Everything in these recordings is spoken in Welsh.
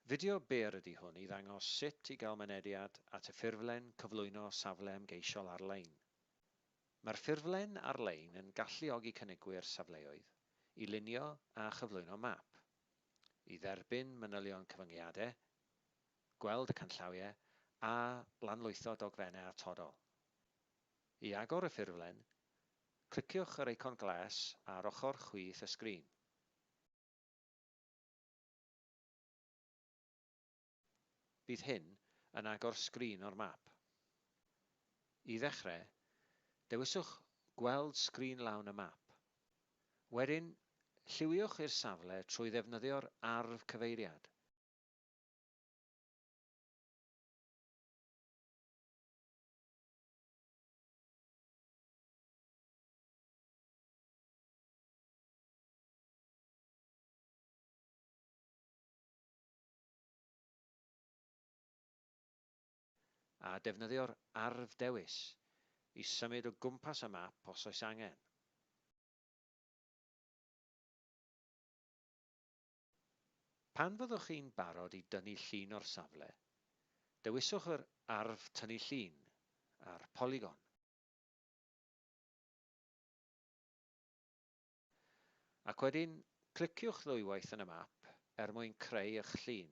Fideo byr ydy hwn i ddangos sut i gael mynediad at y ffurflen cyflwyno safle ymgeisiol ar-lein. Mae'r ffurflen ar-lein yn galluogi cynigwyr safleoedd i lunio a chyflwyno map, i dderbyn manylion cyfyngiadau, gweld y canllawiau a lanlwytho dogfennau atodol. I agor y ffurflen, cliciwch yr eicon glas ar ochr chwith y sgrin. Bydd hyn yn agor sgrin o'r map. I ddechrau, dewiswch gweld sgrin lawn y map. Wedyn, lliwiwch i'r safle trwy ddefnyddio'r arf cyfeiriad. A defnyddio'r arf dewis i symud o gwmpas y map os oes angen. Pan fyddwch chi'n barod i dynnu llun o'r safle, dewiswch yr arf tynnu llun a'r polygon. Ac wedyn, cliciwch ddwywaith yn y map mwyn creu eich llun.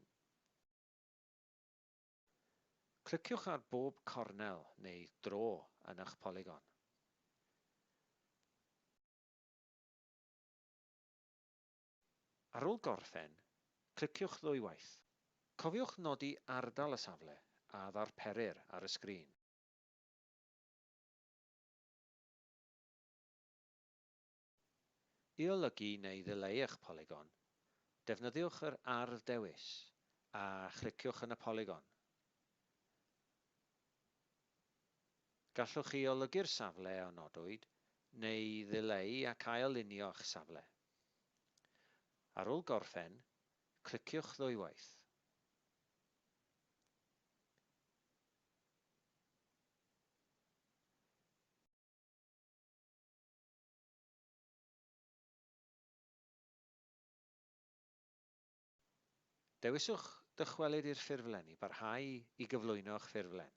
Cliciwch ar bob cornel neu dro yn eich polygon. Ar ôl gorffen, cliciwch ddwywaith. Cofiwch nodi ardal y safle a ddarperir ar y sgrin. I olygu neu ddileu eich polygon, defnyddiwch yr arf dewis a chlicwch yn y polygon. Gallwch chi olygu'r safle o nodwyd neu ddileu ac ail-lunio eich safle. Ar ôl gorffen, cliciwch ddwywaith. Dewiswch dychwelyd i'r ffurflen i barhau i gyflwyno eich ffurflen.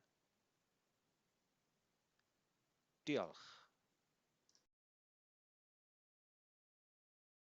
Diolch.